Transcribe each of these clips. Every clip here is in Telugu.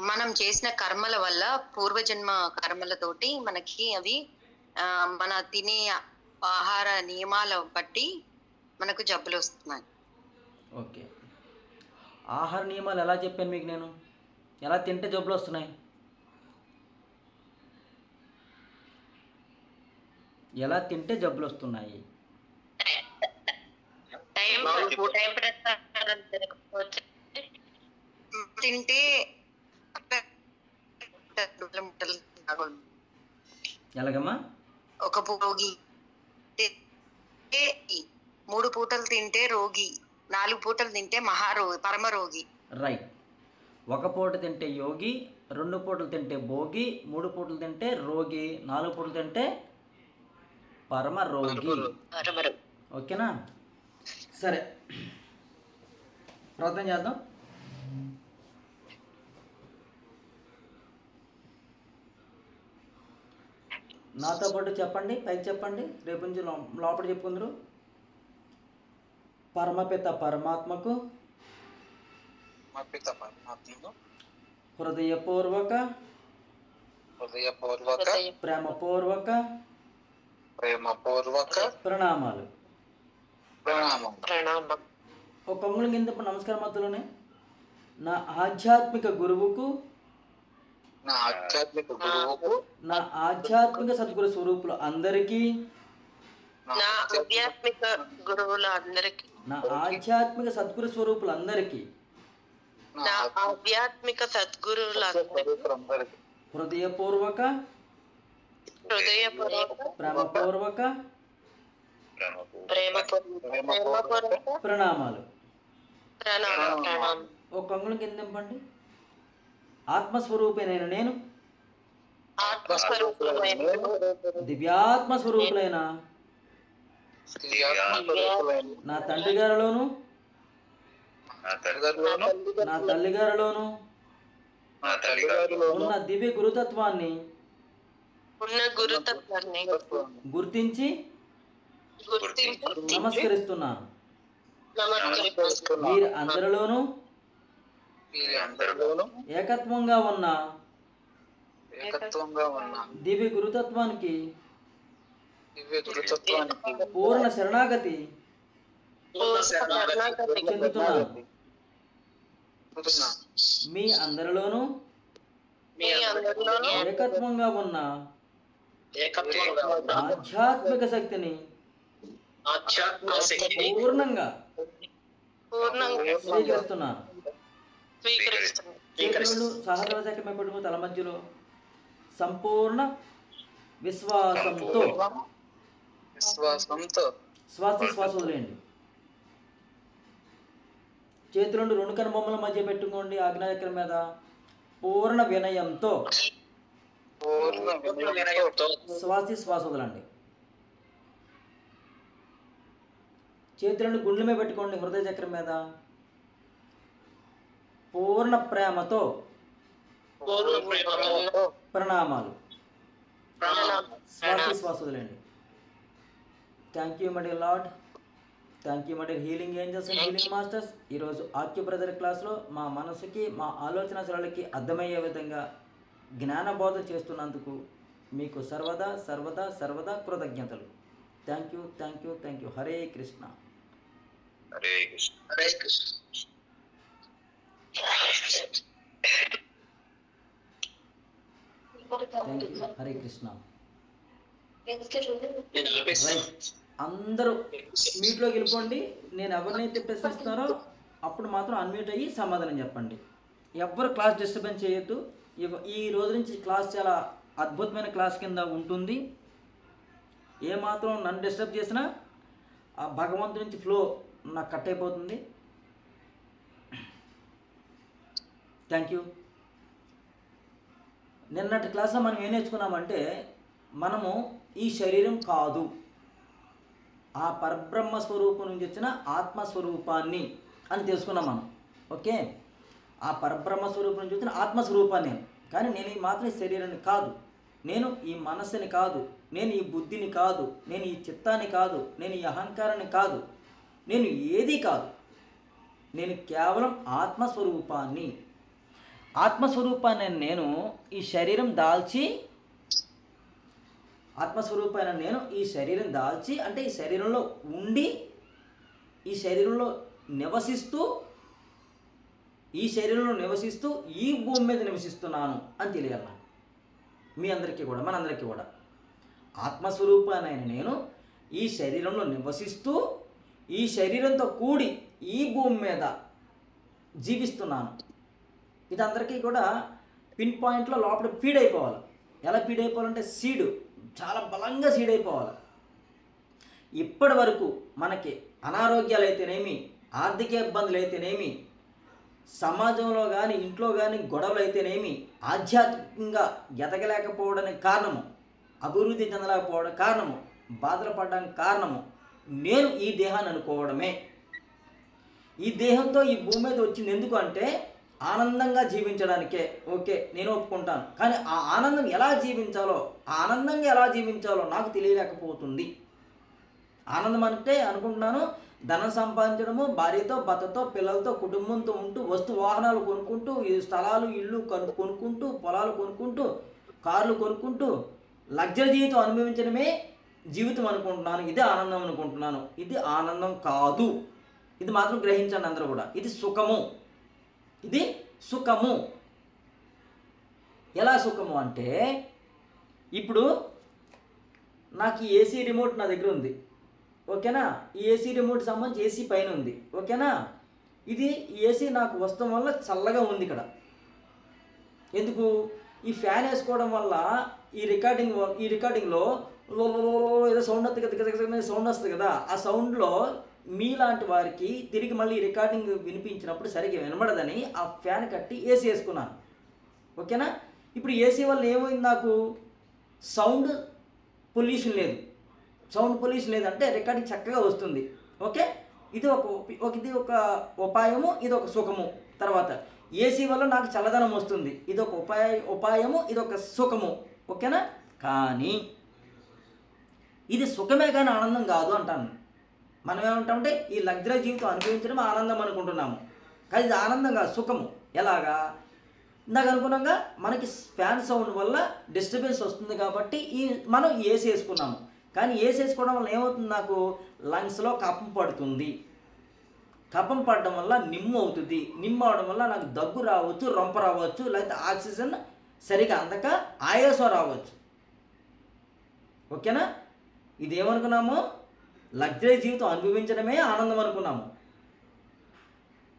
మనం చేసిన కర్మల వల్ల పూర్వజన్మ కర్మలతోటి మనకి అవి మన తినే ఆహార నియమాల బట్టి మనకు జబ్బులు వస్తున్నాయి. ఓకే, ఆహార నియమాలు ఎలా చెప్పాను మీకు? నేను ఎలా తింటే జబ్బులు వస్తున్నాయి? ఎలా తింటే జబ్బులు వస్తున్నాయి? తింటే ఎలాగమ్మా? ఒక రోగి 3 పూటలు తింటే రోగి, 4 పూటలు తింటే మహారోగి, పరమరోగి. రైట్. 1 పూట తింటే యోగి, 2 పూటలు తింటే భోగి, 3 పూటలు తింటే రోగి, 4 పూటలు తింటే పరమరోగి. ఓకేనా? సరే, ప్రార్థన చేద్దాం. నాతో పాటు చెప్పండి, పైకి చెప్పండి, రేపు నుంచి లోపల చెప్పుకుందరు. పరమపిత పరమాత్మకు హృదయపూర్వక ప్రేమపూర్వక ప్రణామాలు. ఒక కొంగుల కింద నమస్కారం మధ్యలోనే నా ఆధ్యాత్మిక గురువుకు, నా ఆధ్యాత్మిక సద్గురు స్వరూపులు అందరికీ, నా ఆధ్యాత్మిక గురువులందరికీ, నా ఆధ్యాత్మిక సద్గురు స్వరూపులందరికీ, నా ఆధ్యాత్మిక సద్గురువులందరికీ హృదయపూర్వక ప్రేమపూర్వక ప్రణామాలు. ఒక కొంగుల కింద నింపండి. ఆత్మస్వరూపైన నేను, దివ్యాత్మ స్వరూపులైన నా తండ్రి గారిలోను, నా తల్లి గారిలోను ఉన్న దివ్య గురుతత్వాన్ని గుర్తించి నమస్కరిస్తున్నాను. వీరి అందరిలోనూ ఏకత్వంగా ఉన్న దివ్య గురుతత్వానికి పూర్ణ శరణాగతి చెందుతున్నాను. మీ అందరిలోనూ ఏకత్వంగా ఉన్న ఆధ్యాత్మిక శక్తిని పూర్ణంగా స్వీకరిస్తున్నాను. చేతులు సహస్ర చక్రమే పట్టుకుని తల మధ్యలో సంపూర్ణ విశ్వాసంతో శ్వాస వదిలేయండి. చేతులను 2 కనుబొమ్మల మధ్య పెట్టుకోండి. ఆజ్ఞాచక్రం మీద పూర్ణ వినయంతో శ్వాస వదలండి. చేతులను గుండెల మీద పెట్టుకోండి. హృదయ చక్రం మీద పూర్ణ ప్రేమతో ప్రణామాలు. శ్వాస వదిలేండి. Thank you my dear lord, thank you my dear healing angels and healing masters. ఈరోజు ఆక్యు బ్రదర్ క్లాస్లో మా మనసుకి, మా ఆలోచన సరళికి అర్థమయ్యే విధంగా జ్ఞానబోధ చేస్తున్నందుకు మీకు సర్వదా సర్వదా సర్వదా కృతజ్ఞతలు. Thank you, thank you, thank you. Hare Krishna. Hare Krishna. Hare Krishna. Thank you. Hare Krishna. Right, అందరూ మీట్లోకి వెళ్ళిపోండి. నేను ఎవరినైతే ప్రశ్నిస్తారో అప్పుడు మాత్రం అన్మ్యూట్ అయ్యి సమాధానం చెప్పండి. ఎవ్వరు క్లాస్ డిస్టర్బెన్స్ చేయొద్దు. ఈ రోజు నుంచి క్లాస్ చాలా అద్భుతమైన క్లాస్ కింద ఉంటుంది. ఏమాత్రం నన్ను డిస్టర్బ్ చేసినా ఆ భగవంతుడి నుంచి ఫ్లో నాకు కట్ అయిపోతుంది. Thank you. నిన్నటి క్లాస్లో మనం ఏం నేర్చుకున్నామంటే, మనము ఈ శరీరం కాదు, ఆ పరబ్రహ్మ స్వరూపం నుంచి వచ్చిన ఆత్మస్వరూపాన్ని అని తెలుసుకున్నాం మనం. ఓకే, ఆ పరబ్రహ్మ స్వరూపం నుంచి వచ్చిన ఆత్మస్వరూపాన్ని నేను. కానీ నేను ఈ మాత్రం ఈ శరీరాన్ని కాదు, నేను ఈ మనస్సుని కాదు, నేను ఈ బుద్ధిని కాదు, నేను ఈ చిత్తాన్ని కాదు, నేను ఈ అహంకారాన్ని కాదు, నేను ఏది కాదు. నేను కేవలం ఆత్మస్వరూపాన్ని. ఆత్మస్వరూపాన్ని నేను ఈ శరీరం దాల్చి ఈ శరీరం దాల్చి అంటే ఈ శరీరంలో ఉండి ఈ శరీరంలో నివసిస్తూ ఈ భూమి మీద నివసిస్తున్నాను అని తెలియాలి నాకు. మీ అందరికీ కూడా, మనందరికీ కూడా ఆత్మస్వరూపాన్ని నేను ఈ శరీరంలో నివసిస్తూ ఈ శరీరంతో కూడి ఈ భూమి మీద జీవిస్తున్నాను. ఇది అందరికీ కూడా పిన్ పాయింట్లో లోపల ఫీడ్ అయిపోవాలి. ఎలా ఫీడ్ అయిపోవాలంటే సీడు చాలా బలంగా సీడ్ అయిపోవాలి. ఇప్పటి వరకు మనకి అనారోగ్యాలు అయితేనేమి, ఆర్థిక ఇబ్బందులు అయితేనేమి, సమాజంలో కానీ ఇంట్లో కానీ గొడవలు అయితేనేమి, ఆధ్యాత్మికంగా ఎదగలేకపోవడానికి కారణము, అభివృద్ధి చెందలేకపోవడానికి కారణము, బాధలు పడడానికి కారణము నేను ఈ దేహాన్ని అనుకోవడమే. ఈ దేహంతో ఈ భూమి మీద వచ్చింది ఎందుకు అంటే ఆనందంగా జీవించడానికే. ఓకే, నేను ఒప్పుకుంటాను. కానీ ఆ ఆనందం ఎలా జీవించాలో నాకు తెలియలేకపోతుంది. ఆనందం అంటే అనుకుంటున్నాను ధనం సంపాదించడము, భార్యతో, భర్తతో, పిల్లలతో, కుటుంబంతో ఉంటూ వస్తు వాహనాలు కొనుక్కుంటూ, ఈ స్థలాలు, ఇళ్ళు కొనుక్కుంటూ, పొలాలు కొనుక్కుంటూ, కార్లు కొనుక్కుంటూ లగ్జరీ జీవితం అనుభవించడమే జీవితం అనుకుంటున్నాను. ఇదే ఆనందం అనుకుంటున్నాను. ఇది ఆనందం కాదు. ఇది మాత్రం గ్రహించండి అందరూ కూడా. ఇది సుఖము. ఎలా సుఖము అంటే ఇప్పుడు నాకు ఈ ఏసీ రిమోట్ నా దగ్గర ఉంది. ఓకేనా? ఈ ఏసీ రిమోట్ సంబంధించి ఏసీ పైన ఉంది. ఓకేనా? ఇది ఏసీ నాకు వస్తాం వల్ల చల్లగా ఉంది ఇక్కడ. ఎందుకు? ఈ ఫ్యాన్ వేసుకోవడం వల్ల ఈ రికార్డింగ్లో ఏదో సౌండ్ వస్తుంది కదా. ఆ సౌండ్లో మీలాంటి వారికి తిరిగి మళ్ళీ రికార్డింగ్ వినిపించినప్పుడు సరిగ్గా వినబడదని ఆ ఫ్యాన్ కట్టి ఏసీ వేసుకున్నాను. ఓకేనా? ఇప్పుడు ఏసీ వల్ల ఏమైంది? నాకు సౌండ్ పొల్యూషన్ లేదు. అంటే రికార్డింగ్ చక్కగా వస్తుంది. ఓకే, ఇది ఒక ఉపాయము, ఇది ఒక సుఖము. తర్వాత ఏసీ వల్ల నాకు చల్లదనం వస్తుంది. ఇది ఒక ఉపాయము, ఇది ఒక సుఖము. ఓకేనా? కానీ ఇది సుఖమే కానీ ఆనందం కాదు అంటాను. మనం ఏమంటామంటే ఈ లగ్జరీ జీవితం అనుభవించడం ఆనందం అనుకుంటున్నాము. కానీ ఇది ఆనందం కాదు, సుఖము. ఎలాగా? ఇందాక అనుకున్నాగా మనకి ఫ్యాన్ సౌండ్ వల్ల డిస్టర్బెన్స్ వస్తుంది కాబట్టి మనం ఏసీ వేసుకున్నాము. కానీ ఏసీ వేసుకోవడం వల్ల ఏమవుతుంది? నాకు లంగ్స్లో కఫం పడుతుంది. కఫం పడడం వల్ల నిమ్ము అవుతుంది. నిమ్ము అవడం వల్ల నాకు దగ్గు రావచ్చు, రొంప రావచ్చు, లేకపోతే ఆక్సిజన్ సరిగా అందక ఆయాసం రావచ్చు. ఓకేనా? ఇదేమనుకున్నాము? లగ్జరీ జీవితం అనుభవించడమే ఆనందం అనుకున్నాము.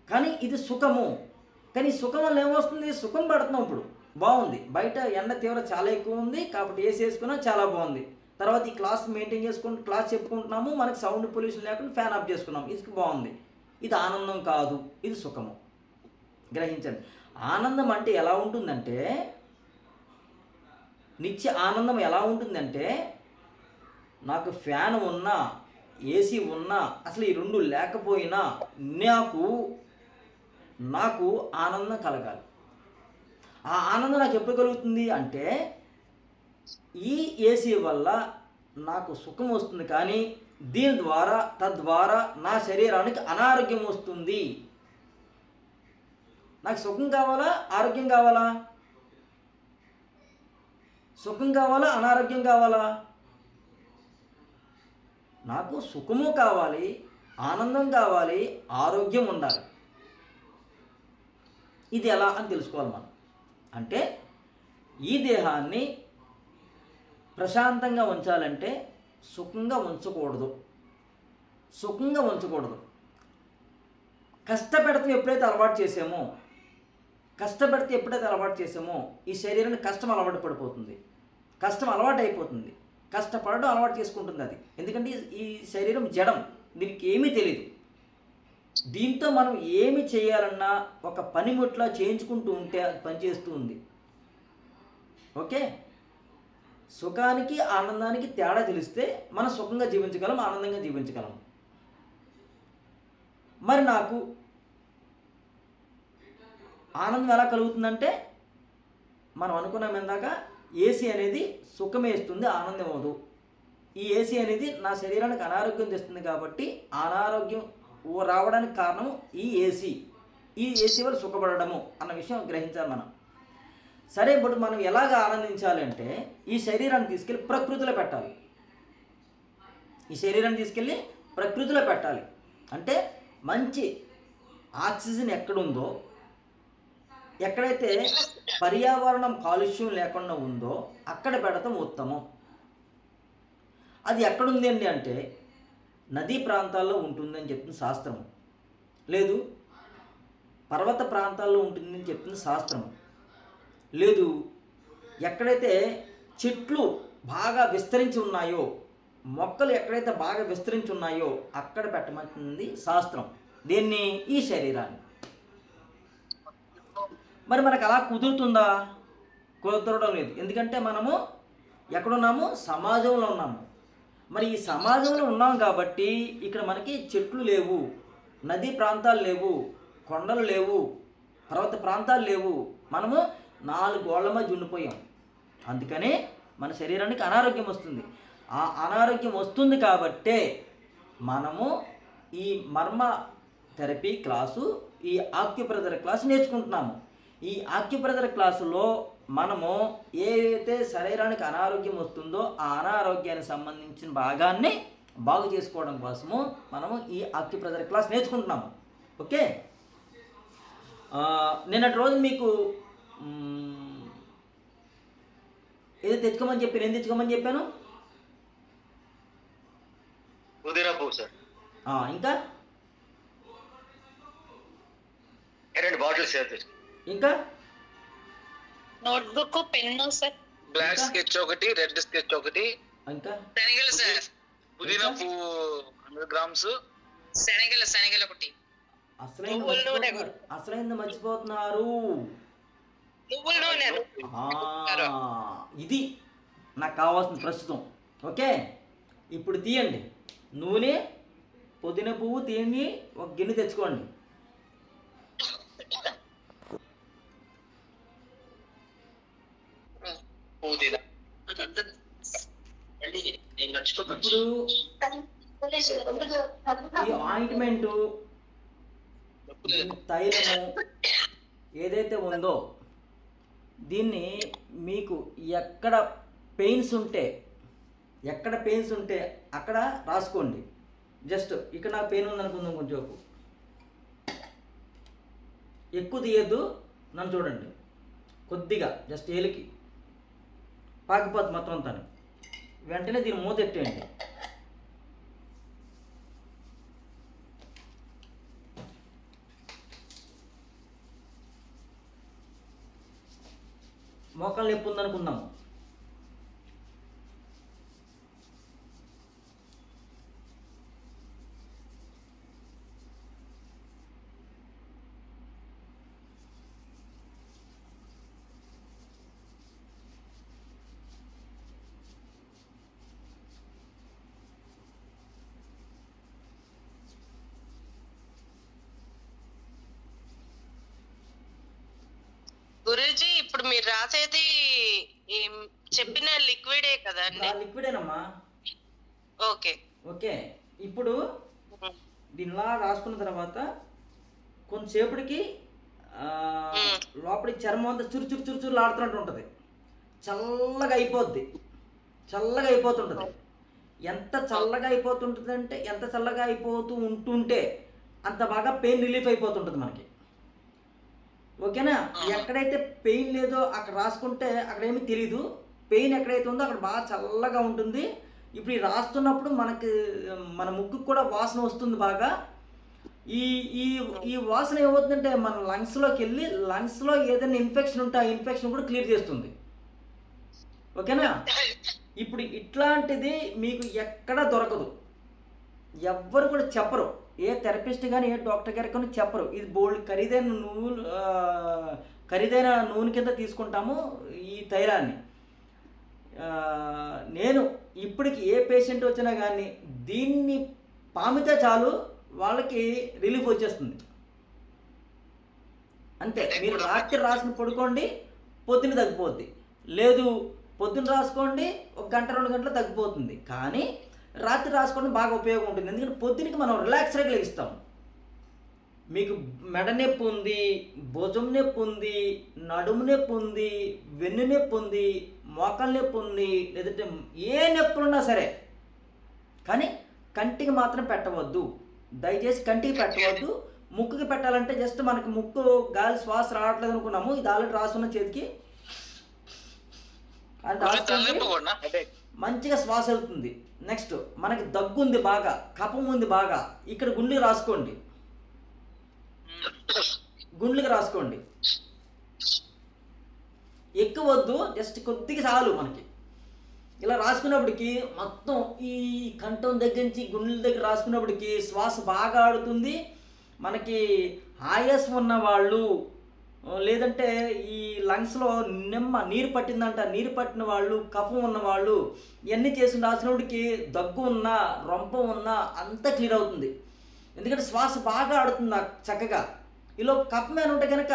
కానీ ఇది సుఖము. కానీ సుఖం వల్ల ఏమొస్తుంది? సుఖం పడుతున్నాం. ఇప్పుడు బాగుంది. బయట ఎండ తీవ్రత చాలా ఎక్కువ ఉంది కాబట్టి ఏసీ వేసుకున్నా చాలా బాగుంది. తర్వాత ఈ క్లాస్ మెయింటైన్ చేసుకుంటూ క్లాస్ చెప్పుకుంటున్నాము. మనకి సౌండ్ పొల్యూషన్ లేకుండా ఫ్యాన్ ఆఫ్ చేసుకున్నాము. ఇది బాగుంది. ఇది ఆనందం కాదు, ఇది సుఖము. గ్రహించండి. ఆనందం అంటే ఎలా ఉంటుందంటే, నిత్య ఆనందం ఎలా ఉంటుందంటే, నాకు ఫ్యాన్ ఉన్నా, ఏసీ ఉన్నా, అసలు ఈ రెండు లేకపోయినా నాకు ఆనందం కలగాలి. ఆ ఆనందం నాకు ఎప్పుడు కలుగుతుంది అంటే ఈ ఏసీ వల్ల నాకు సుఖం వస్తుంది. కానీ తద్వారా నా శరీరానికి అనారోగ్యం వస్తుంది. నాకు సుఖం కావాలా, ఆరోగ్యం కావాలా? సుఖం కావాలా, అనారోగ్యం కావాలా? నాకు సుఖము కావాలి, ఆనందం కావాలి, ఆరోగ్యం ఉండాలి. ఇది ఎలా అని తెలుసుకోవాలి మనం. అంటే ఈ దేహాన్ని ప్రశాంతంగా ఉంచాలంటే సుఖంగా ఉంచకూడదు. కష్టపెడితే ఎప్పుడైతే అలవాటు చేసామో ఈ శరీరానికి కష్టం అలవాటు పడిపోతుంది. కష్టం అలవాటు అయిపోతుంది. కష్టపడడం అలవాటు చేసుకుంటుంది అది. ఎందుకంటే ఈ శరీరం జడం, దీనికి ఏమీ తెలియదు. దీంతో మనం ఏమి చేయాలన్నా ఒక పనిముట్లా చేయించుకుంటూ ఉంటే అది పనిచేస్తూ ఉంది. ఓకే, సుఖానికి ఆనందానికి తేడా తెలిస్తే మనం సుఖంగా జీవించగలం, ఆనందంగా జీవించగలం. మరి నాకు ఆనందం ఎలా కలుగుతుందంటే, మనం అనుకున్నాం ఇందాక, ఏసీ అనేది సుఖమే ఇస్తుంది, ఆనందం అవ్వదు. ఈ ఏసీ అనేది నా శరీరానికి అనారోగ్యం తెస్తుంది కాబట్టి అనారోగ్యం రావడానికి కారణం ఈ ఏసీ. ఈ ఏసీ వల్ల సుఖపడము అన్న విషయం గ్రహించాలి మనం. సరే, ఇప్పుడు మనం ఎలాగ ఆనందించాలి అంటే ఈ శరీరాన్ని తీసుకెళ్ళి ప్రకృతిలో పెట్టాలి. ఈ శరీరాన్ని తీసుకెళ్ళి ప్రకృతిలో పెట్టాలి అంటే మంచి ఆక్సిజన్ ఎక్కడుందో, ఎక్కడైతే పర్యావరణం కాలుష్యం లేకుండా ఉందో అక్కడ పెడతాం ఉత్తమం. అది ఎక్కడుంది అండి అంటే నదీ ప్రాంతాల్లో ఉంటుందని చెప్తుంది శాస్త్రం, లేదు పర్వత ప్రాంతాల్లో ఉంటుందని చెప్తుంది శాస్త్రం, లేదు ఎక్కడైతే చెట్లు బాగా విస్తరించి ఉన్నాయో, మొక్కలు ఎక్కడైతే బాగా విస్తరించి ఉన్నాయో అక్కడ పెట్టమంటుంది శాస్త్రం. దీన్ని ఈ శరీరాన్ని. మరి మనకు అలా కుదురుతుందా? కుదరడం లేదు. ఎందుకంటే మనము ఎక్కడున్నాము? సమాజంలో ఉన్నాము. మరి ఈ సమాజంలో ఉన్నాం కాబట్టి ఇక్కడ మనకి చెట్లు లేవు, నదీ ప్రాంతాలు లేవు, కొండలు లేవు, పర్వత ప్రాంతాలు లేవు. మనము 4 గోళ్ల మధ్య ఉండిపోయాం. అందుకనే మన శరీరానికి అనారోగ్యం వస్తుంది. ఆ అనారోగ్యం వస్తుంది కాబట్టే మనము ఈ మర్మ థెరపీ క్లాసు, ఈ ఆక్యుప్రెషర్ క్లాసు నేర్చుకుంటున్నాము. ఈ ఆక్యుప్రెషర్ క్లాసులో మనము ఏదైతే శరీరానికి అనారోగ్యం వస్తుందో ఆ అనారోగ్యానికి సంబంధించిన భాగాన్ని బాగు చేసుకోవడం కోసము మనము ఈ ఆక్యుప్రెషర్ క్లాస్ నేర్చుకుంటున్నాము. ఓకే, నిన్నటి రోజు మీకు ఏదో తెచ్చుకోమని చెప్పాను. ఏం తెచ్చుకోమని చెప్పాను? పుదీనా పువ్వు సార్. ఇంకా 2 బాటిల్స్ సార్. ఇంకా notebook, pen sir. Black sketch ఒకటి, రెడ్ స్కెచ్ ఒకటి, ఇంకా శనగలు సార్. పుదీనా పువ్వు 100 గ్రామ్స్, శనగలు ఒకటి. అసలైంది మర్చిపోతున్నారు. ఇది నాకు కావాల్సిన ప్రస్తుతం. ఓకే, ఇప్పుడు తీయండి నూనె, పుదీనా పువ్వు తీయండి, ఒక గిన్నె తెచ్చుకోండి. ఇప్పుడు ఈ ఆయింట్మెంటు, తైలము ఏదైతే ఉందో దీన్ని మీకు ఎక్కడ పెయిన్స్ ఉంటే అక్కడ రాసుకోండి. జస్ట్ ఇక్కడ నాకు పెయిన్ ఉందనుకుందాం, కొంచెం ఎక్కువ తీయద్దు, నన్ను చూడండి, కొద్దిగా జస్ట్ ఏలికి పాకిపోద్ది మొత్తం అంతా. వెంటనే దీన్ని మూతెట్టేయండి. మోకాలు నొప్పి ఉందనుకుందాము, గురూజీ ఇప్పుడు మీరు రాసేది చెప్పిన లిక్విడే కదండి? లిక్విడేనమ్మా. ఓకే ఓకే, ఇప్పుడు దీనిలా రాసుకున్న తర్వాత కొంతసేపటికి లోపలికి చర్మం అంతా చురు ఆడుతున్నట్టు ఉంటుంది. చల్లగా అయిపోతుంటుంది. ఎంత చల్లగా అయిపోతూ ఉంటుంటే అంత బాగా పెయిన్ రిలీఫ్ అయిపోతుంటుంది మనకి. ఓకేనా? ఎక్కడైతే పెయిన్ లేదో అక్కడ రాసుకుంటే అక్కడ ఏమీ తెలీదు. పెయిన్ ఎక్కడైతే ఉందో అక్కడ బాగా చల్లగా ఉంటుంది. ఇప్పుడు ఈ రాస్తున్నప్పుడు మన ముక్కుకు కూడా వాసన వస్తుంది బాగా. ఈ వాసన ఏమవుతుందంటే మన లంగ్స్లోకి వెళ్ళి లంగ్స్లో ఏదైనా ఇన్ఫెక్షన్ ఉంటే ఆ ఇన్ఫెక్షన్ కూడా క్లియర్ చేస్తుంది. ఓకేనా? ఇప్పుడు ఇట్లాంటిది మీకు ఎక్కడ దొరకదు, ఎవ్వరు కూడా చెప్పరు. ఏ థెరపిస్ట్ కానీ ఏ డాక్టర్ గారికి కానీ చెప్పరు. ఇది బోల్డ్ ఖరీదైన నూనె కింద తీసుకుంటాము ఈ తైలాన్ని. నేను ఇప్పటికి ఏ పేషెంట్ వచ్చినా కానీ దీన్ని పామితే చాలు వాళ్ళకి రిలీఫ్ వచ్చేస్తుంది. అంతే. మీరు రాత్రి రాసుకుని పడుకోండి, పొద్దున్న తగ్గిపోద్ది. లేదు పొద్దున్న రాసుకోండి, 1 గంట 2 గంటలు తగ్గిపోతుంది. కానీ రాత్రి రాసుకోవడం బాగా ఉపయోగం ఉంటుంది. ఎందుకంటే పొద్దునకి మనం రిలాక్స్గా లెగిస్తాం. మీకు మెడ నొప్పి ఉంది, భుజం నొప్పి ఉంది, నడుము నొప్పి ఉంది, వెన్ను నొప్పి ఉంది, మోకాలు నొప్పి ఉంది, లేదంటే ఏ నొప్పులు ఉన్నా సరే, కానీ కంటికి మాత్రం పెట్టవద్దు. దయచేసి కంటికి పెట్టవద్దు. ముక్కుకి పెట్టాలంటే జస్ట్ మనకి ముక్కు గాలి శ్వాస రావట్లేదు అనుకున్నాము, ఇది ఆల్రెడీ రాసున్న చేతికి అది రాసుకోండి, మంచిగా శ్వాస వెళ్తుంది. నెక్స్ట్ మనకి దగ్గు ఉంది బాగా, కఫం ఉంది బాగా, ఇక్కడ గుండెకి రాసుకోండి, గుండెకి రాసుకోండి. ఎక్కువ వద్దు, జస్ట్ కొద్దిగా చాలు. మనకి ఇలా రాసుకున్నప్పటికీ మొత్తం ఈ కంఠం దగ్గర నుంచి గుండెల దగ్గర రాసుకున్నప్పటికీ శ్వాస బాగా ఆడుతుంది. మనకి ఆయాసం ఉన్న వాళ్ళు, లేదంటే ఈ లంగ్స్లో నీరు పట్టిందంట, నీరు పట్టిన వాళ్ళు, కఫం ఉన్నవాళ్ళు ఇవన్నీ చేసి రాసినప్పటికి దగ్గు ఉన్నా, రొంప ఉన్నా అంతా క్లియర్ అవుతుంది. ఎందుకంటే శ్వాస బాగా ఆడుతుంది నాకు చక్కగా. ఈలో కఫం అని ఉంటే కనుక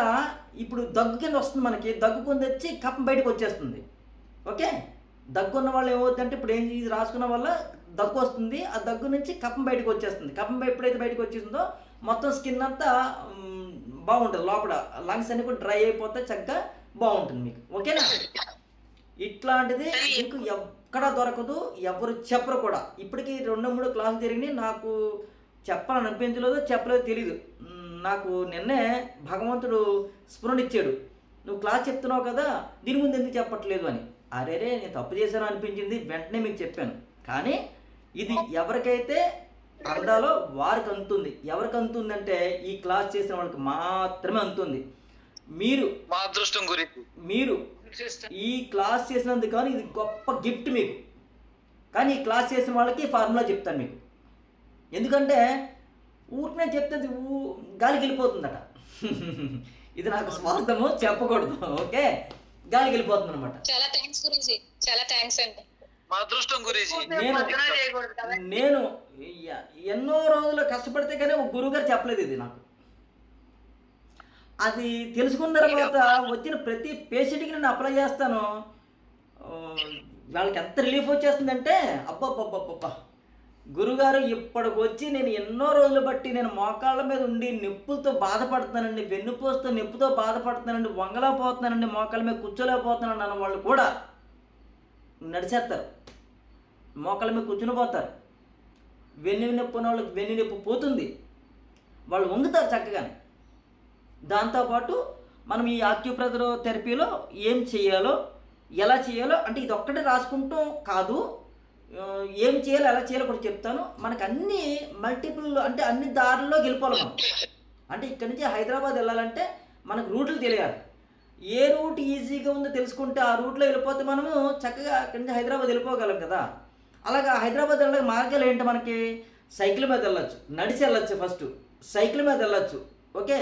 ఇప్పుడు దగ్గు కింద వస్తుంది, మనకి దగ్గు కింద వచ్చి కఫం బయటకు వచ్చేస్తుంది. ఓకే, దగ్గు ఉన్న వాళ్ళు ఏమవుతుందంటే ఇప్పుడు ఏం ఇది రాసుకున్న వల్ల దగ్గు వస్తుంది, ఆ దగ్గు నుంచి కఫం బయటకు వచ్చేస్తుంది. కఫం ఎప్పుడైతే బయటకు వచ్చేసిందో మొత్తం స్కిన్ అంతా బాగుంటుంది, లోపల లంగ్స్ అన్ని కూడా డ్రై అయిపోతే చక్కగా బాగుంటుంది మీకు. ఓకేనా? ఇట్లాంటిది మీకు ఎక్కడ దొరకదు, ఎవరు చెప్పరు కూడా. ఇప్పటికీ 2-3 క్లాసులు జరిగినాయి, నాకు చెప్పాలని అనిపించలేదు, చెప్పలేదు తెలీదు. నాకు నిన్నే భగవంతుడు స్ఫురణ ఇచ్చాడు, నువ్వు క్లాస్ చెప్తున్నావు కదా దీని ముందు ఎందుకు చెప్పట్లేదు అని. అరేరే నేను తప్పు చేశాను అనిపించింది, వెంటనే మీకు చెప్పాను. కానీ ఇది ఎవరికైతే అందాలో వారికి అందుతుంది. ఎవరికి అందుతుందంటే ఈ క్లాస్ చేసిన వాళ్ళకి మాత్రమే అందుతుంది. మీరు మా అదృష్టం గురించి మీరు ఈ క్లాస్ చేసినందుకు కానీ ఇది గొప్ప గిఫ్ట్ మీకు. కానీ ఈ క్లాస్ చేసిన వాళ్ళకి ఫార్ములా చెప్తాను మీకు. ఎందుకంటే ఊరికనే చెప్తే గాలికి వెళ్ళిపోతుందట. ఇది నాకు స్వార్థము, చెప్పకూడదు. ఓకే, గాలికి వెళ్ళిపోతుంది అనమాట. చాలా థ్యాంక్స్ గురూజీ, చాలా థ్యాంక్స్ అండి. మా అదృష్టం గురించి నేను ఎన్నో రోజులు కష్టపడితే కానీ ఒక గురువుగారు చెప్పలేదు ఇది నాకు. అది తెలుసుకున్న తర్వాత వచ్చిన ప్రతి పేషెంట్కి నేను అప్లై చేస్తాను, వాళ్ళకి ఎంత రిలీఫ్ వచ్చేస్తుందంటే అబ్బబ్బబ్బబ్బబ్బా, గురుగారు ఇప్పటికి వచ్చి నేను ఎన్నో రోజులు బట్టి నేను మోకాళ్ళ మీద ఉండి నొప్పులతో బాధపడుతున్నానండి, వెన్నుపోస్తూ నొప్పితో బాధపడుతున్నానండి, వంగలేకపోతున్నానండి, మోకాళ్ళ మీద కూర్చోలేకపోతున్నాను అన్న వాళ్ళు కూడా నడిచేస్తారు, మోకాళ్ళ మీద కూర్చుని పోతారు. వెన్ను నొప్పి ఉన్న వాళ్ళకి వెన్ను నొప్పి పోతుంది, వాళ్ళు వంగుతారు చక్కగానే. దాంతోపాటు మనం ఈ ఆక్యుప్రెషర్ థెరపీలో ఏం చేయాలో, ఎలా చేయాలో అంటే ఇది ఒక్కటే రాసుకుంటూ కాదు, ఏం చేయాలో ఎలా చేయాలో కూడా చెప్తాను. మనకు అన్ని మల్టిపుల్ అంటే అన్ని దారుల్లో వెళ్ళిపోవాలి మనం. అంటే ఇక్కడి నుంచి హైదరాబాద్ వెళ్ళాలంటే మనకు రూట్లు తెలియాలి. ఏ రూట్ ఈజీగా ఉందో తెలుసుకుంటే ఆ రూట్లో వెళ్ళిపోతే మనము చక్కగా అక్కడి నుంచి హైదరాబాద్ వెళ్ళిపోగలం కదా. అలాగా హైదరాబాద్ వెళ్ళడానికి మార్గాలు ఏంటి, మనకి సైకిల్ మీద వెళ్ళొచ్చు, నడిచి వెళ్ళొచ్చు, ఫస్ట్ సైకిల్ మీద వెళ్ళొచ్చు, ఓకే,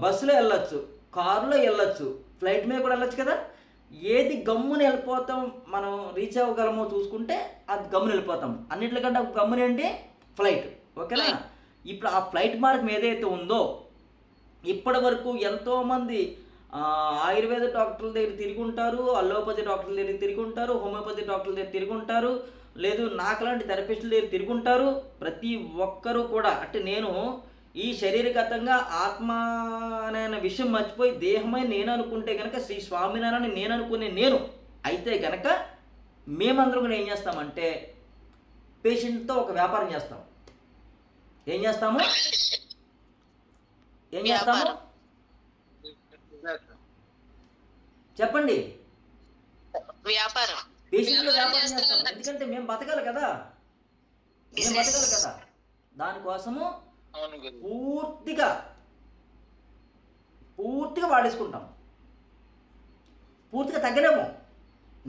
బస్సులో వెళ్ళొచ్చు, కారులో వెళ్ళొచ్చు, ఫ్లైట్ మీద కూడా వెళ్ళొచ్చు కదా. ఏది గమ్మున వెళ్ళిపోతాం మనం రీచ్ అవ్వగలమో చూసుకుంటే అది గమ్మున వెళ్ళిపోతాం. అన్నింటికంటే గమ్మున ఏంటి, ఫ్లైట్. ఓకేనా? ఇప్పుడు ఆ ఫ్లైట్ మార్గం ఏదైతే ఉందో ఇప్పటి వరకు ఎంతోమంది ఆయుర్వేద డాక్టర్ల దగ్గర తిరిగి ఉంటారు, అల్లోపతి డాక్టర్ల దగ్గర తిరిగి ఉంటారు, హోమియోపతి డాక్టర్ల దగ్గర తిరిగి ఉంటారు, లేదు నాకులాంటి థెరపిస్టుల దగ్గర తిరిగి ఉంటారు. ప్రతి ఒక్కరూ కూడా అంటే నేను ఈ శరీరగతంగా ఆత్మ అనే విషయం మర్చిపోయి దేహమై నేను అనుకుంటే కనుక శ్రీ స్వామినారాయణ నేను అనుకునే నేను అయితే కనుక మేమందరం కూడా ఏం చేస్తామంటే పేషెంట్తో ఒక వ్యాపారం చేస్తాం. ఏం చేస్తాము చెప్పండి, వ్యాపారం, పేషెంట్లో వ్యాపారం చేస్తాం. ఎందుకంటే మేము బతకాలి కదా, దానికోసము పూర్తిగా వాడేసుకుంటాం, పూర్తిగా తగ్గలేము.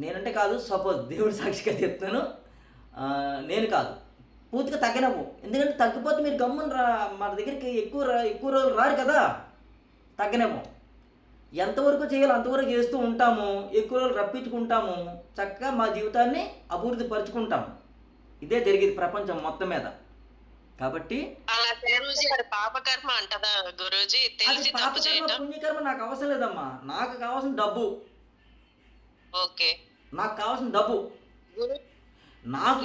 నేనంటే కాదు, సపోజ్ దేవుడి సాక్షిగా చెప్తాను, నేను కాదు, పూర్తిగా తగ్గలేము. ఎందుకంటే తగ్గిపోతే మీరు గమ్మున మన దగ్గరికి ఎక్కువ రోజులు రారు కదా, తగ్గలేము. ఎంతవరకు చేయాలో అంతవరకు చేస్తూ ఉంటాము, ఎక్కువ రోజులు రప్పించుకుంటాము, చక్కగా మా జీవితాన్ని అభివృద్ధి పరుచుకుంటాము. ఇదే జరిగేది ప్రపంచం మొత్తం మీద. కాబట్టి పాపకర్మ అంటదా గురూజీ? పుణ్యకర్మ నాకు అవసరం లేదమ్మా, నాకు కావాల్సిన డబ్బు. ఓకే, నాకు కావాల్సిన డబ్బు. నాకు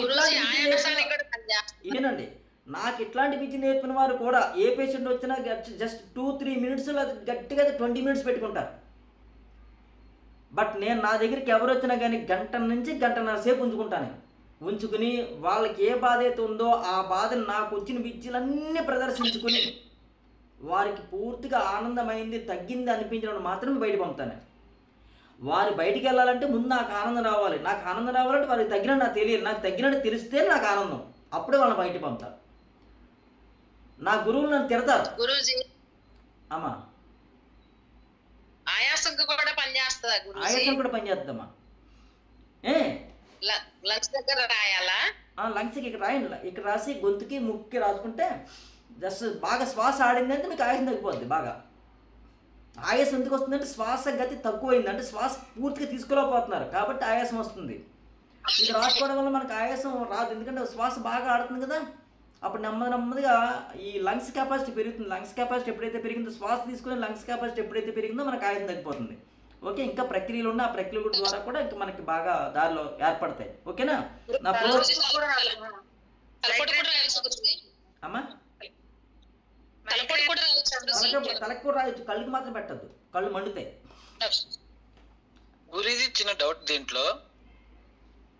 ఇదేనండి, నాకు ఇట్లాంటి విద్య నేర్పిన వారు కూడా ఏ పేషెంట్ వచ్చినా జస్ట్ 2-3 మినిట్స్ గట్టిగా 20 మినిట్స్ పెట్టుకుంటారు. బట్ నేను నా దగ్గరికి ఎవరు వచ్చినా కానీ గంట నుంచి గంటన్నర సేపు ఉంచుకుంటాను. ఉంచుకుని వాళ్ళకి ఏ బాధ అయితే ఉందో ఆ బాధను నాకు వచ్చిన విద్యలన్నీ ప్రదర్శించుకుని వారికి పూర్తిగా ఆనందమైంది, తగ్గింది అనిపించినప్పుడు మాత్రమే బయట పంపుతాను. వారు బయటికి వెళ్ళాలంటే ముందు నాకు ఆనందం రావాలి. నాకు ఆనందం రావాలంటే వారికి తగ్గినట్టు నాకు తెలియదు. నాకు తగ్గినట్టు తెలిస్తే నాకు ఆనందం. అప్పుడే వాళ్ళని బయట పంపుతారు. నా గురువులు నన్ను తిడతారు. గురూజీ అమ్మా ఆయాసంగా కూడా పనిచేస్తుందా గురూజీ? ఆయాసం కూడా పనిచేద్దమ్మా. లంగ్స్ దగ్గర రాయాలా? లంగ్స్కి ఇక్కడ రాయండి. ఇక్కడ రాసి గొంతుకి ముక్కి రాసుకుంటే జస్ట్ బాగా శ్వాస ఆడిందంటే మీకు ఆయాసం తగ్గిపోద్ది. బాగా ఆయాసం ఎందుకు వస్తుందంటే శ్వాస గతి తక్కువైంది, అంటే శ్వాస పూర్తిగా తీసుకోలేకపోతున్నారు కాబట్టి ఆయాసం వస్తుంది. ఇది రాసుకోవడం వల్ల మనకు ఆయాసం రాదు, ఎందుకంటే శ్వాస బాగా ఆడుతుంది కదా. అప్పుడు నెమ్మదిగా ఈ లంగ్స్ కెపాసిటీ పెరుగుతుంది. లంగ్స్ కెపాసిటీ ఎప్పుడైతే పెరిగిందో, శ్వాస తీసుకునే లంగ్స్ కెపాసిటీ ఎప్పుడైతే పెరిగిందో మనకు ఆయాసం తగ్గిపోతుంది. ఓకే, ఇంకా ప్రక్రియలు ఉన్న ఆ ప్రక్రియల ద్వారా కూడా ఇంకా మనకి బాగా దారిలో ఏర్పడతాయి. ఓకేనా? నా అమ్మా తలకు కూడా రాయొచ్చు, కళ్ళకి మాత్రం పెట్టద్దు, కళ్ళు మండుతాయి. గురూజీ చిన్న డౌట్ దీంట్లో.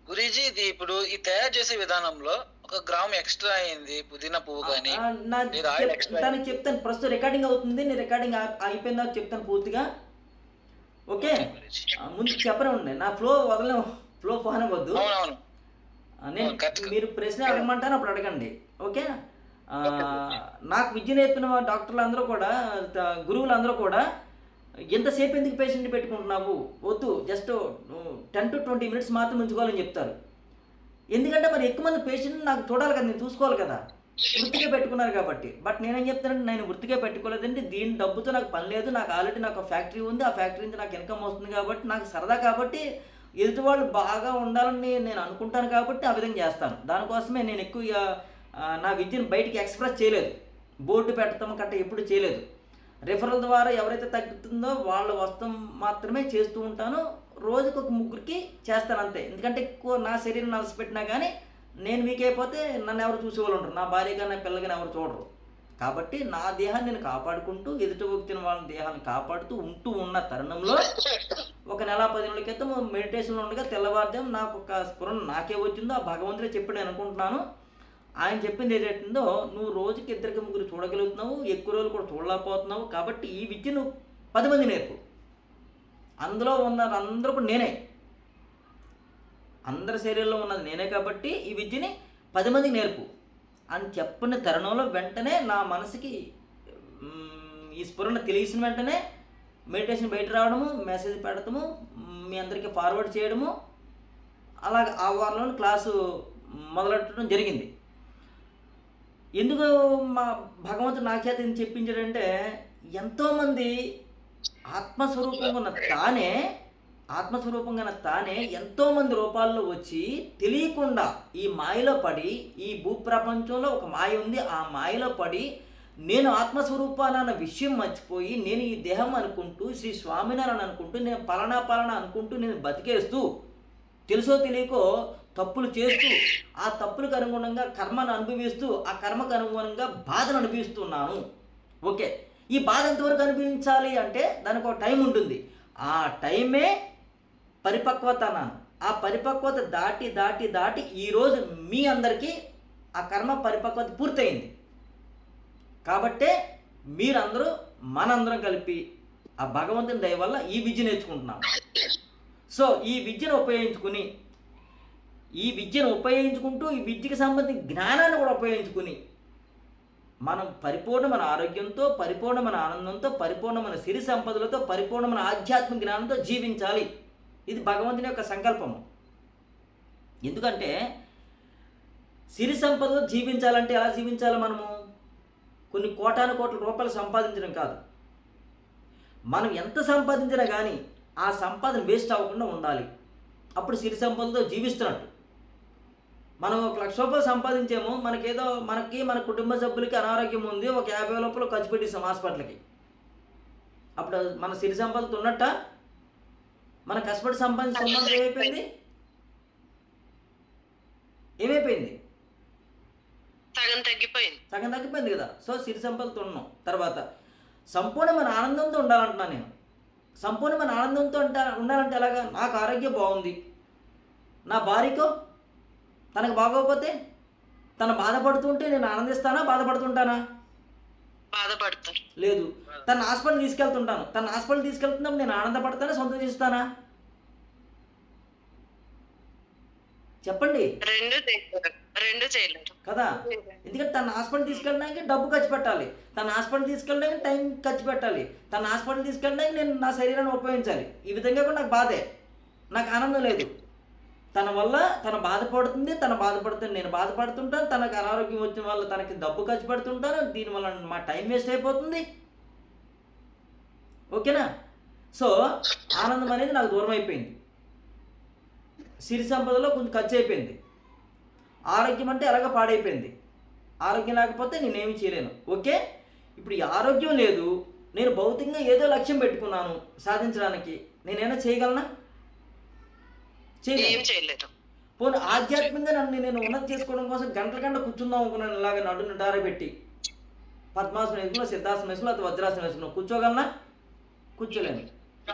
గురూజీ ఇది ఇప్పుడు ఈ తయారు చేసే విధానంలో 1 గ్రామ్ ఎక్స్ట్రా అయింది పుదీనా పువ్వు కానీ దానికి చెప్తాను. ప్రస్తుతం రికార్డింగ్ అవుతుంది, నేను రికార్డింగ్ అయిపోయిందా చెప్తాను పూర్తిగా. ఓకే, ముందు చెప్పనే ఉండే నా ఫ్లో ఫ్లో పోనవద్దు. నేను మీరు ప్రశ్న అడగమంటాను, అప్పుడు అడగండి. ఓకే, నాకు విద్య నేర్పిన డాక్టర్లు అందరూ కూడా, గురువులు అందరూ కూడా ఎంతసేపు ఎందుకు పేషెంట్ పెట్టుకుంటున్నావు, వద్దు, జస్ట్ 10 to 20 మినిట్స్ మాత్రం ఉంచుకోవాలని చెప్తారు. ఎందుకంటే మరి ఎక్కువ మంది పేషెంట్ నాకు చూడాలి కదా, నేను చూసుకోవాలి కదా, వృత్తిగా పెట్టుకున్నారు కాబట్టి. బట్ నేనేం చెప్తానంటే నేను వృత్తిగా పెట్టుకోలేదండి, దీని డబ్బుతో నాకు పని లేదు, నాకు ఆల్రెడీ నాకు ఫ్యాక్టరీ ఉంది, ఆ ఫ్యాక్టరీ నుంచి నాకు ఇన్కమ్ వస్తుంది కాబట్టి, నాకు సరదా కాబట్టి, ఎదుటి వాళ్ళు బాగా ఉండాలని నేను అనుకుంటాను కాబట్టి ఆ విధంగా చేస్తాను. దానికోసమే నేను ఎక్కువ నా విద్యను బయటికి ఎక్స్ప్రెస్ చేయలేదు, బోర్డు పెట్టడం గట్ట ఎప్పుడు చేయలేదు. రిఫరల్ ద్వారా ఎవరైతే తగ్గుతుందో వాళ్ళ వస్తం మాత్రమే చేస్తూ ఉంటాను. రోజుకు 1 ముగ్గురికి చేస్తాను అంతే. ఎందుకంటే ఎక్కువ నా శరీరం అలసిపెట్టినా కానీ నేను వీక్ అయిపోతే నన్ను ఎవరు చూసేవాళ్ళు ఉంటారు, నా భార్య కానీ నా పిల్లగాని ఎవరు చూడరు. కాబట్టి నా దేహాన్ని నేను కాపాడుకుంటూ ఎదుటి వ్యక్తిని వాళ్ళ దేహాన్ని కాపాడుతూ ఉంటూ ఉన్న తరుణంలో 1 నెల 10 నెలల క్రితం మెడిటేషన్లో ఉండగా తెల్లవారుజాము నాకు ఒక స్ఫురణ నాకే వచ్చిందో ఆ భగవంతుడే చెప్పి నేను అనుకుంటున్నాను. ఆయన చెప్పింది ఏదైతుందో, నువ్వు రోజుకి 2-3 చూడగలుగుతున్నావు, ఎక్కువ రోజులు కూడా చూడలేకపోతున్నావు, కాబట్టి ఈ విద్య నువ్వు 10 మంది నేర్పు. అందులో ఉన్నారు అందరూ కూడా నేనే, అందరి శరీరంలో ఉన్నది నేనే కాబట్టి ఈ విద్యని 10 మందికి నేర్పు అని చెప్పిన తరుణంలో వెంటనే నా మనసుకి ఈ స్ఫురణ తెలిసిన వెంటనే మెడిటేషన్ బయట రావడము, మెసేజ్ పెడతాము, మీ అందరికీ ఫార్వర్డ్ చేయడము, అలాగ ఆ వారంలో క్లాసు మొదలెట్టడం జరిగింది. ఎందుకు మా భగవంతుడు నా చేత ఏం చెప్పించాడంటే, ఎంతోమంది ఆత్మస్వరూపంగా ఉన్న తానే ఎంతోమంది రూపాల్లో వచ్చి తెలియకుండా ఈ మాయలో పడి, ఈ భూప్రపంచంలో ఒక మాయ ఉంది, ఆ మాయలో పడి నేను ఆత్మస్వరూపానన్న విషయం మర్చిపోయి నేను ఈ దేహం అనుకుంటూ, శ్రీ స్వామినారాయణ అనుకుంటూ, నేను పలానా అనుకుంటూ నేను బతికేస్తూ, తెలుసో తెలియకో తప్పులు చేస్తూ, ఆ తప్పులకు అనుగుణంగా కర్మను అనుభవిస్తూ, ఆ కర్మకు అనుగుణంగా బాధను అనుభవిస్తున్నాను. ఓకే, ఈ బాధ ఎంతవరకు అనుభవించాలి అంటే దానికి ఒక టైం ఉంటుంది. ఆ టైమే పరిపక్వత అన్నాను. ఆ పరిపక్వత దాటి ఈరోజు మీ అందరికీ ఆ కర్మ పరిపక్వత పూర్తయింది. కాబట్టే మీరందరూ మనందరం కలిపి ఆ భగవంతుని దయ వల్ల ఈ విద్య నేర్చుకుంటున్నాం. సో ఈ విద్యను ఉపయోగించుకుంటూ ఈ విద్యకి సంబంధించిన జ్ఞానాన్ని కూడా ఉపయోగించుకుని మనం పరిపూర్ణమైన ఆరోగ్యంతో, పరిపూర్ణమైన ఆనందంతో, పరిపూర్ణమైన సిరి సంపదలతో, పరిపూర్ణమైన ఆధ్యాత్మిక జ్ఞానంతో జీవించాలి. ఇది భగవంతుని యొక్క సంకల్పము. ఎందుకంటే సిరి సంపదలో జీవించాలంటే ఎలా జీవించాలి? మనము కొన్ని కోటాను కోట్ల రూపాయలు సంపాదించడం కాదు, మనం ఎంత సంపాదించినా కానీ ఆ సంపాదన వేస్ట్ అవ్వకుండా ఉండాలి. అప్పుడు సిరి సంపదలతో జీవిస్తున్నట్టు. మనం 1 లక్ష రూపాయలు సంపాదించాము, మనకి మన కుటుంబ సభ్యులకి అనారోగ్యం ఉంది, ఒక 50,000 రూపాయలు ఖర్చు పెట్టిస్తాం హాస్పిటల్కి, అప్పుడు మన సిరి సంపదతో ఉన్నట్ట? మన కష్టపడి సంపాదించిన ఏమైపోయింది? సగం తగ్గిపోయింది. సగం తగ్గిపోయింది కదా. సో సిరి సంపదలతో ఉన్నాం. తర్వాత సంపూర్ణమైన ఆనందంతో ఉండాలంటున్నాను నేను. సంపూర్ణమైన ఆనందంతో ఉండాలంటే ఎలాగా? నాకు ఆరోగ్యం బాగుంది, నా భార్యకో తనకు బాగోకపోతే తను బాధపడుతుంటే నేను ఆనందిస్తానా, బాధపడుతుంటానా? బాధపడతారు. లేదు. తన హాస్పిటల్ తీసుకెళ్తుంటాను, తన హాస్పిటల్ తీసుకెళ్తున్నప్పుడు నేను ఆనందపడతానా, సంతోషిస్తానా? చెప్పండి. రెండు చేయలేరు కదా. ఎందుకంటే తన హాస్పిటల్ తీసుకెళ్ళడానికి డబ్బు ఖర్చు పెట్టాలి, తన హాస్పిటల్ తీసుకెళ్ళడానికి టైం ఖర్చు పెట్టాలి, తన హాస్పిటల్ తీసుకెళ్ళడానికి నేను నా శరీరాన్ని ఉపయోగించాలి. ఈ విధంగా కూడా నాకు బాధే, నాకు ఆనందం లేదు. తన వల్ల తను బాధపడుతుంది, తను బాధపడుతుంది, నేను బాధపడుతుంటాను, తనకు అనారోగ్యం వచ్చిన వల్ల తనకి డబ్బు ఖర్చు పెడుతుంటాను, దీనివల్ల మా టైం వేస్ట్ అయిపోతుంది. ఓకేనా? సో ఆనందం అనేది నాకు దూరం అయిపోయింది. సిరి సంపదలో కొంచెం ఖర్చు అయిపోయింది. ఆరోగ్యం అంటే ఎలాగ పాడైపోయింది. ఆరోగ్యం లేకపోతే నేనేమి చేయలేను. ఓకే, ఇప్పుడు ఈ ఆరోగ్యం లేదు, నేను భౌతికంగా ఏదో లక్ష్యం పెట్టుకున్నాను సాధించడానికి, నేనైనా చేయగలనా? చేయలేరు. పోనీ ఆధ్యాత్మికంగా నన్ను నేను ఉన్నతి చేసుకోవడం కోసం గంటల కూర్చుందాం అనుకున్నాను, ఇలాగ నడును డారబెట్టి పద్మాసనం వేసుకున్నా, సిద్ధాసనం వేసుకున్నా, ಅಥವಾ వజ్రాసనం వేసుకున్నా, కూర్చోగలనా? కూర్చోలేను.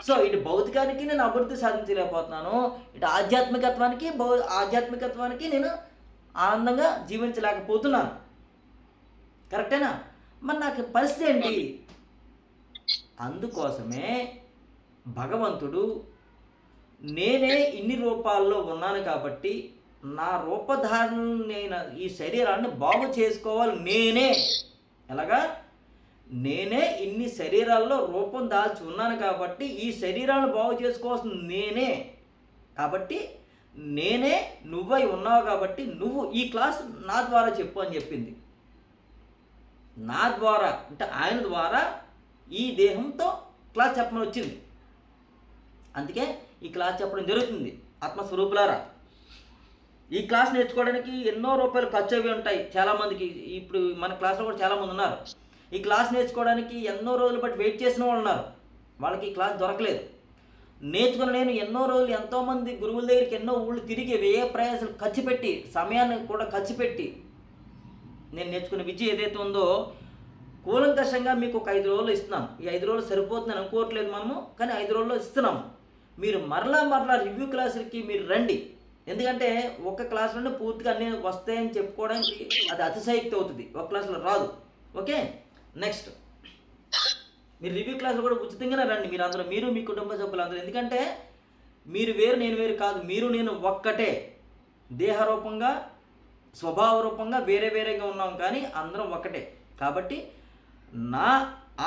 సో ఇటు భౌతికానికి నేను అభివృద్ధి సాధించలేకపోతున్నాను, ఇటు ఆధ్యాత్మికత్వానికి నేను ఆనందంగా జీవించలేకపోతున్నాను. కరెక్టేనా? మరి నాకు పరిస్థితి ఏంటి? అందుకోసమే భగవంతుడు నేనే ఇన్ని రూపాల్లో ఉన్నాను కాబట్టి నా రూపధారణ ఈ శరీరాన్ని బాగు చేసుకోవాలి నేనే. ఎలాగా? నేనే ఇన్ని శరీరాల్లో రూపం దాల్చి ఉన్నాను కాబట్టి ఈ శరీరాన్ని బాగు చేసుకోవాల్సింది నేనే. కాబట్టి నేనే నువ్వై ఉన్నావు కాబట్టి నువ్వు ఈ క్లాస్ నా ద్వారా చెప్పు అని చెప్పింది. నా ద్వారా అంటే ఆయన ద్వారా ఈ దేహంతో క్లాస్ చెప్పమని వచ్చింది. అందుకే ఈ క్లాస్ చెప్పడం జరుగుతుంది. ఆత్మస్వరూపులారా, ఈ క్లాస్ నేర్చుకోవడానికి ఎన్నో రూపాయలు ఖర్చు అవి ఉంటాయి చాలామందికి. ఇప్పుడు మన క్లాస్లో కూడా చాలామంది ఉన్నారు. ఈ క్లాస్ నేర్చుకోవడానికి ఎన్నో రోజులు బట్టి వెయిట్ చేసిన వాళ్ళు ఉన్నారు, వాళ్ళకి ఈ క్లాస్ దొరకలేదు. నేర్చుకున్న నేను ఎన్నో రోజులు ఎంతోమంది గురువుల దగ్గరికి ఎన్నో ఊళ్ళు తిరిగి వ్యయ ప్రయాసాలు ఖర్చు పెట్టి, సమయాన్ని కూడా ఖర్చు పెట్టి నేను నేర్చుకున్న విద్య ఏదైతే ఉందో కూలంకషంగా మీకు ఒక 5 రోజులు ఇస్తున్నాను. ఈ 5 రోజులు సరిపోతుందని అనుకోవట్లేదు మనము, కానీ 5 రోజుల్లో ఇస్తున్నాము. మీరు మరలా రివ్యూ క్లాసులకి మీరు రండి. ఎందుకంటే ఒక క్లాసులోనే పూర్తిగా అన్నీ వస్తాయని చెప్పుకోవడానికి అది అతిశయోక్తి అవుతుంది, ఒక క్లాసులో రాదు. ఓకే, నెక్స్ట్ మీరు రివ్యూ క్లాసులు కూడా ఉచితంగానే రండి. మీరు అందరూ, మీరు మీ కుటుంబ సభ్యులు అందరూ. ఎందుకంటే మీరు వేరు, నేను వేరు కాదు, మీరు నేను ఒక్కటే. దేహరూపంగా స్వభావ రూపంగా వేరే వేరేగా ఉన్నాం, కానీ అందరం ఒకటే. కాబట్టి నా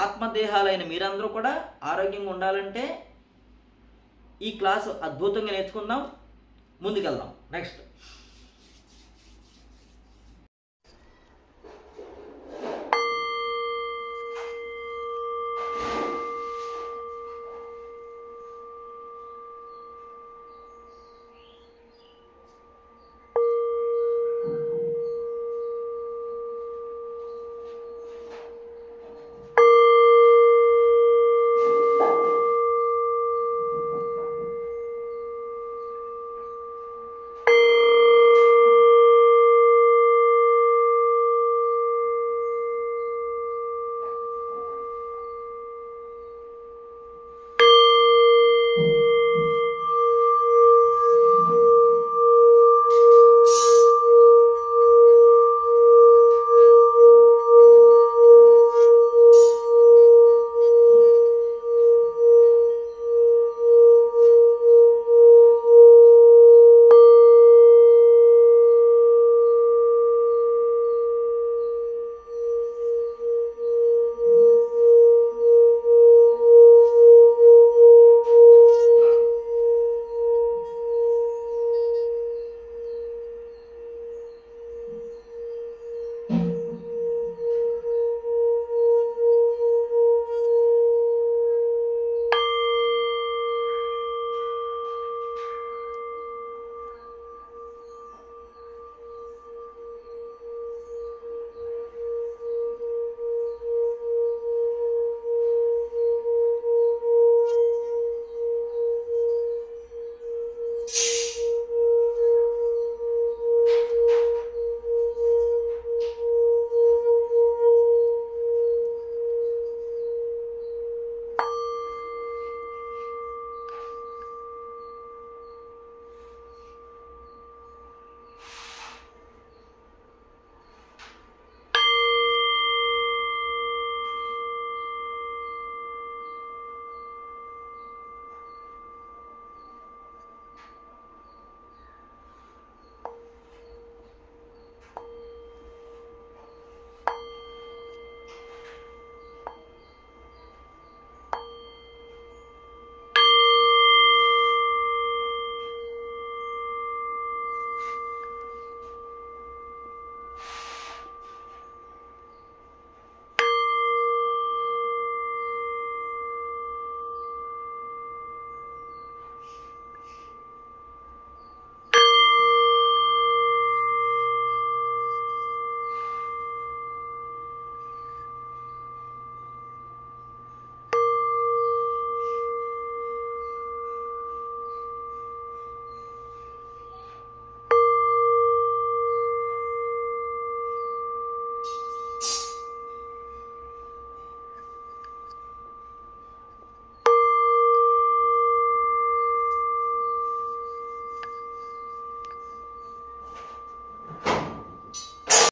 ఆత్మదేహాలైన మీరందరూ కూడా ఆరోగ్యంగా ఉండాలంటే ఈ క్లాసు అద్భుతంగా నేర్చుకుందాం, ముందుకెళ్దాం. నెక్స్ట్